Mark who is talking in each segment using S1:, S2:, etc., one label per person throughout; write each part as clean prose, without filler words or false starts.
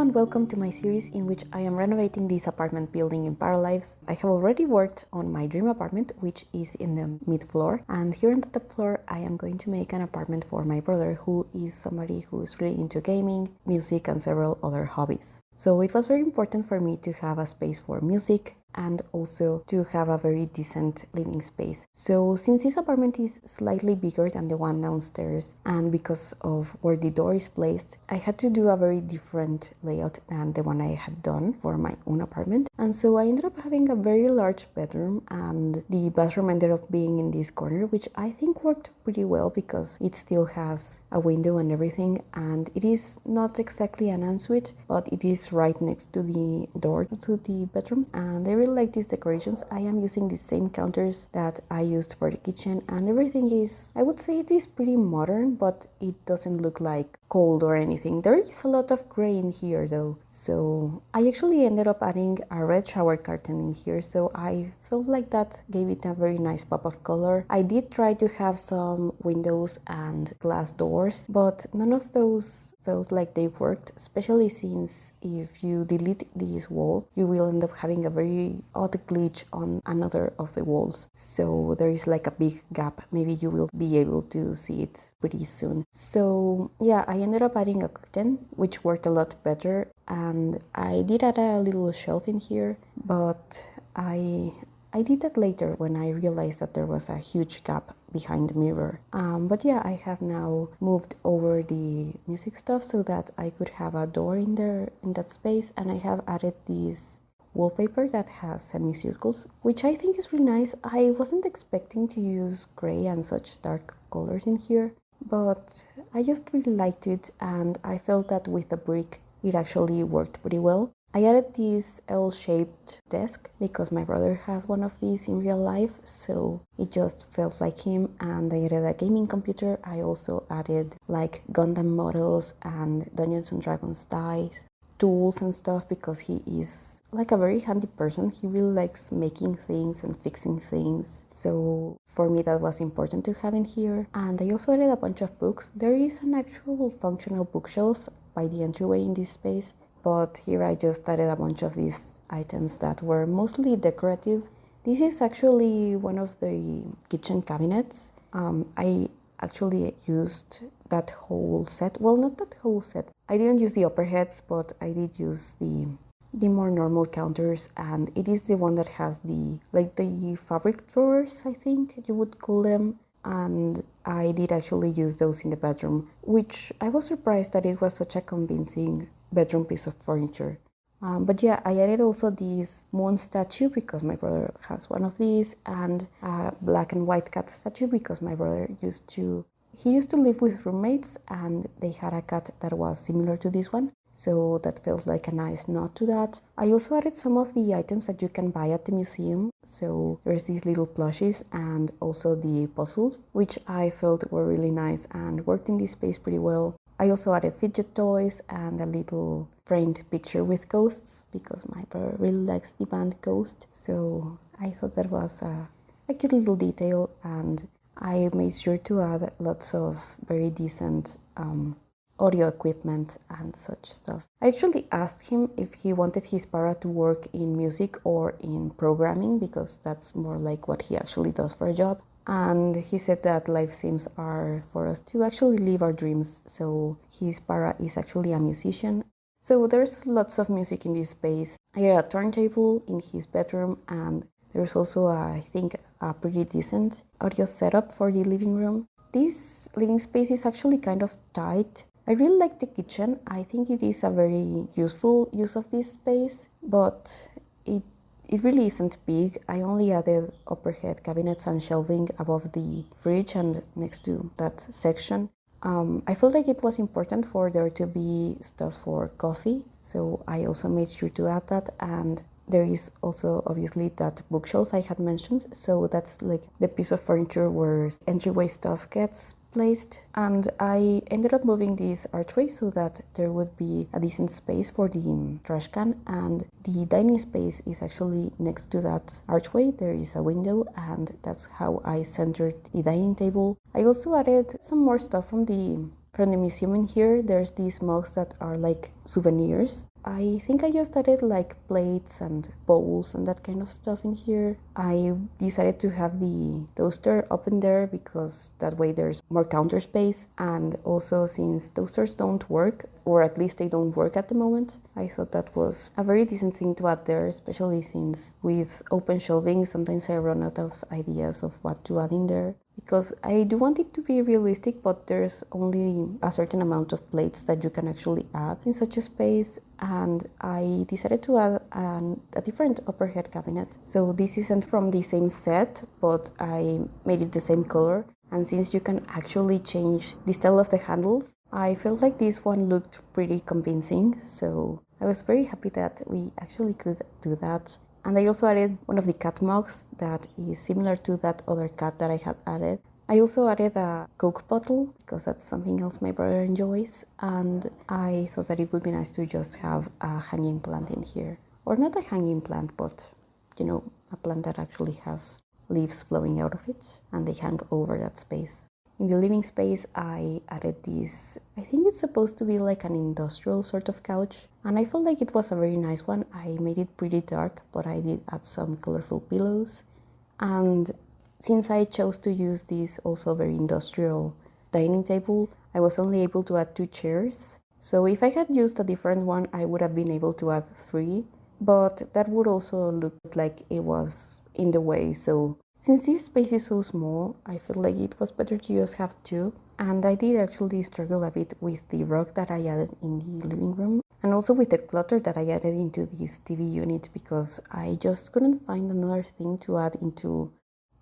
S1: and welcome to my series in which I am renovating this apartment building in Paralives. I have already worked on my dream apartment, which is in the mid-floor, and here on the top floor I am going to make an apartment for my brother, who is somebody who is really into gaming, music and several other hobbies. So it was very important for me to have a space for music and also to have a very decent living space. So since this apartment is slightly bigger than the one downstairs, and because of where the door is placed, I had to do a very different layout than the one I had done for my own apartment. And so I ended up having a very large bedroom, and the bathroom ended up being in this corner, which I think worked pretty well because it still has a window and everything, and it is not exactly an ensuite, but it is right next to the door to the bedroom, and I really like these decorations. I am using the same counters that I used for the kitchen, and everything is, I would say it is pretty modern, but it doesn't look like cold or anything. There is a lot of gray in here though, so I actually ended up adding a red shower curtain in here, so I felt like that gave it a very nice pop of color. I did try to have some windows and glass doors, but none of those felt like they worked, especially since if you delete this wall, you will end up having a very odd glitch on another of the walls. So there is like a big gap. Maybe you will be able to see it pretty soon. So yeah, I ended up adding a curtain, which worked a lot better, and I did add a little shelf in here, but I did that later when I realized that there was a huge gap behind the mirror. But yeah, I have now moved over the music stuff so that I could have a door in there in that space, and I have added this wallpaper that has semicircles, which I think is really nice. I wasn't expecting to use gray and such dark colors in here, but I just really liked it, and I felt that with the brick it actually worked pretty well. I added this L-shaped desk because my brother has one of these in real life, so it just felt like him, and I added a gaming computer. I also added like Gundam models and Dungeons and Dragons dice, tools and stuff, because he is like a very handy person. He really likes making things and fixing things, so for me that was important to have in here. And I also added a bunch of books. There is an actual functional bookshelf by the entryway in this space, but here I just added a bunch of these items that were mostly decorative. This is actually one of the kitchen cabinets. I actually used that whole set. Well, not that whole set. I didn't use the upper heads, but I did use the more normal counters, and it is the one that has the fabric drawers, I think you would call them. And I did actually use those in the bedroom, which I was surprised that it was such a convincing bedroom piece of furniture. But yeah, I added also this moon statue because my brother has one of these, and a black and white cat statue because my brother used to live with roommates, and they had a cat that was similar to this one. So that felt like a nice nod to that. I also added some of the items that you can buy at the museum. So there's these little plushies and also the puzzles, which I felt were really nice and worked in this space pretty well. I also added fidget toys and a little framed picture with ghosts because my brother really likes the band Ghost. So I thought that was a cute little detail, and I made sure to add lots of very decent audio equipment and such stuff. I actually asked him if he wanted his para to work in music or in programming, because that's more like what he actually does for a job. And he said that life sims are for us to actually live our dreams, so his para is actually a musician. So there's lots of music in this space. I had a turntable in his bedroom, and there's also, I think, a pretty decent audio setup for the living room. This living space is actually kind of tight. I really like the kitchen. I think it is a very useful use of this space, but it really isn't big. I only added overhead cabinets and shelving above the fridge and next to that section. I felt like it was important for there to be stuff for coffee, so I also made sure to add that. And there is also obviously that bookshelf I had mentioned, so that's like the piece of furniture where entryway stuff gets placed. And I ended up moving this archway so that there would be a decent space for the trash can, and the dining space is actually next to that archway. There is a window, and that's how I centered the dining table. I also added some more stuff from the from the museum in here, there's these mugs that are like souvenirs. I think I just added like plates and bowls and that kind of stuff in here. I decided to have the toaster open there because that way there's more counter space, and also since toasters don't work, or at least they don't work at the moment, I thought that was a very decent thing to add there, especially since with open shelving sometimes I run out of ideas of what to add in there. Because I do want it to be realistic, but there's only a certain amount of plates that you can actually add in such a space, and I decided to add a different overhead cabinet. So this isn't from the same set, but I made it the same color, and since you can actually change the style of the handles, I felt like this one looked pretty convincing, so I was very happy that we actually could do that. And I also added one of the cat mugs that is similar to that other cat that I had added. I also added a Coke bottle because that's something else my brother enjoys, and I thought that it would be nice to just have a hanging plant in here. Or not a hanging plant, but a plant that actually has leaves flowing out of it and they hang over that space. In the living space, I added this, I think it's supposed to be like an industrial sort of couch, and I felt like it was a very nice one. I made it pretty dark, but I did add some colorful pillows. And since I chose to use this also very industrial dining table, I was only able to add 2 chairs. So if I had used a different one, I would have been able to add 3, but that would also look like it was in the way. So since this space is so small, I felt like it was better to just have 2. And I did actually struggle a bit with the rug that I added in the living room, and also with the clutter that I added into this TV unit, because I just couldn't find another thing to add into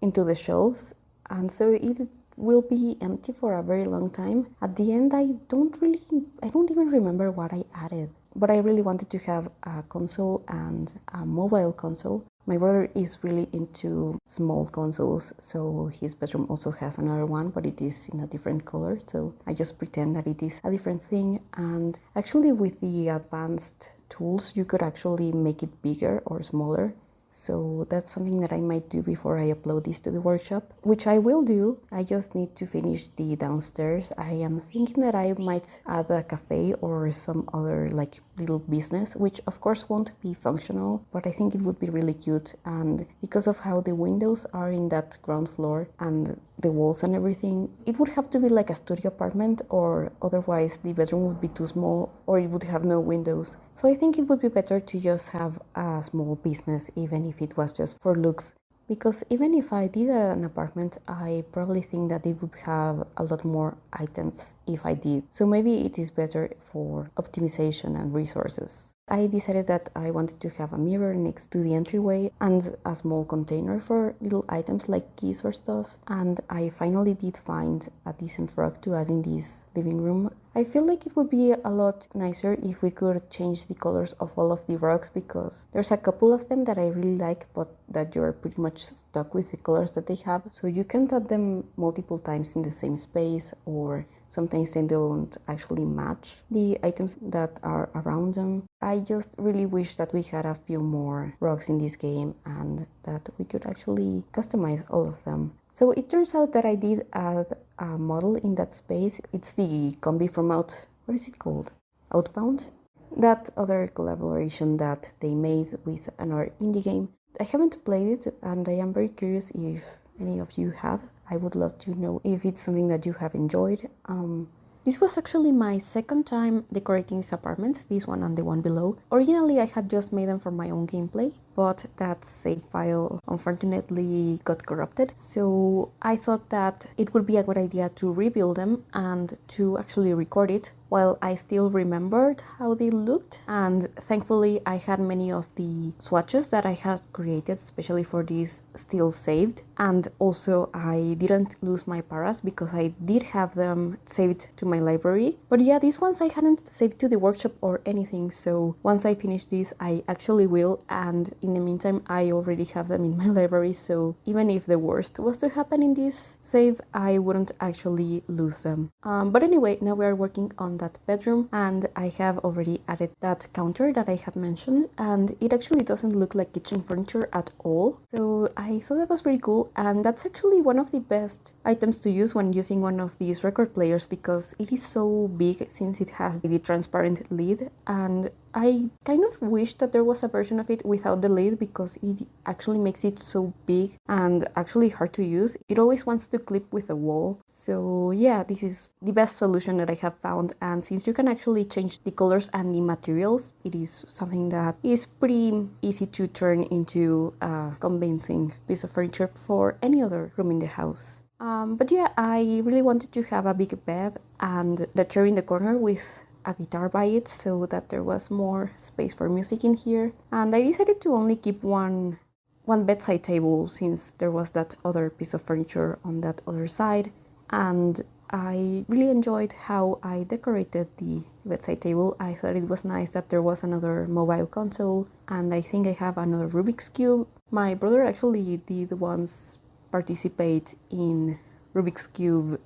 S1: the shelves, and so it will be empty for a very long time. At the end, I don't even remember what I added, but I really wanted to have a console and a mobile console. My brother is really into small consoles, so his bedroom also has another one, but it is in a different color, so I just pretend that it is a different thing. And actually with the advanced tools, you could actually make it bigger or smaller. So that's something that I might do before I upload this to the workshop, which I will do. I just need to finish the downstairs. I am thinking that I might add a cafe or some other like little business, which of course won't be functional, but I think it would be really cute. And because of how the windows are in that ground floor and the walls and everything, it would have to be like a studio apartment, or otherwise the bedroom would be too small or it would have no windows. So I think it would be better to just have a small business, even if it was just for looks. Because even if I did an apartment, I probably think that it would have a lot more items if I did. So maybe it is better for optimization and resources. I decided that I wanted to have a mirror next to the entryway and a small container for little items like keys or stuff. And I finally did find a decent rug to add in this living room. I feel like it would be a lot nicer if we could change the colors of all of the rugs, because there's a couple of them that I really like, but that you're pretty much stuck with the colors that they have. So you can add them multiple times in the same space, or sometimes they don't actually match the items that are around them. I just really wish that we had a few more rugs in this game and that we could actually customize all of them. So it turns out that I did add a model in that space. It's the combi from what is it called? Outbound? That other collaboration that they made with another indie game. I haven't played it, and I am very curious if any of you have. I would love to know if it's something that you have enjoyed. This was actually my second time decorating these apartments, this one and the one below. Originally I had just made them for my own gameplay, but that save file unfortunately got corrupted. So I thought that it would be a good idea to rebuild them and to actually record it while I still remembered how they looked. And thankfully I had many of the swatches that I had created, especially for these, still saved. And also I didn't lose my paras because I did have them saved to my library. But yeah, these ones I hadn't saved to the workshop or anything. So once I finish this, I actually will. And in the meantime, I already have them in my library. So even if the worst was to happen in this save, I wouldn't actually lose them. But anyway, now we are working on that bedroom, and I have already added that counter that I had mentioned, and it actually doesn't look like kitchen furniture at all. So I thought that was pretty cool, and that's actually one of the best items to use when using one of these record players, because it is so big since it has the transparent lid, and I kind of wish that there was a version of it without the lid, because it actually makes it so big and actually hard to use. It always wants to clip with a wall. So yeah, this is the best solution that I have found, and since you can actually change the colors and the materials, it is something that is pretty easy to turn into a convincing piece of furniture for any other room in the house. But yeah, I really wanted to have a big bed and the chair in the corner with a guitar by it, so that there was more space for music in here. And I decided to only keep one bedside table, since there was that other piece of furniture on that other side. And I really enjoyed how I decorated the bedside table. I thought it was nice that there was another mobile console, and I think I have another Rubik's Cube. My brother actually did once participate in Rubik's Cube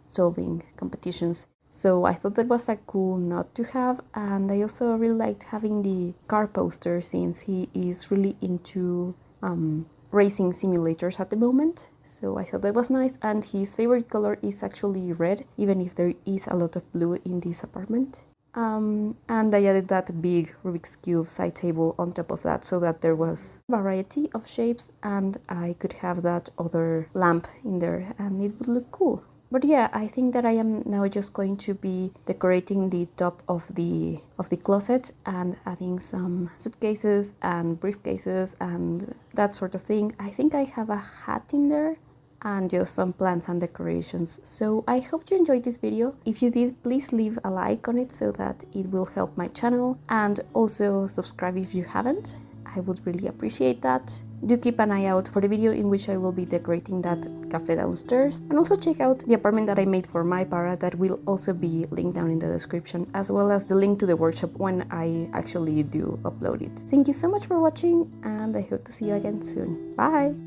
S1: solving competitions. So I thought that was a cool nod to have, and I also really liked having the car poster, since he is really into racing simulators at the moment. So I thought that was nice, and his favorite color is actually red, even if there is a lot of blue in this apartment. And I added that big Rubik's Cube side table on top of that, so that there was variety of shapes, and I could have that other lamp in there and it would look cool. But yeah, I think that I am now just going to be decorating the top of the closet and adding some suitcases and briefcases and that sort of thing. I think I have a hat in there and just some plants and decorations. So I hope you enjoyed this video. If you did, please leave a like on it so that it will help my channel, and also subscribe if you haven't. I would really appreciate that. Do keep an eye out for the video in which I will be decorating that cafe downstairs, and also check out the apartment that I made for my para, that will also be linked down in the description, as well as the link to the workshop when I actually do upload it. Thank you so much for watching, and I hope to see you again soon. Bye!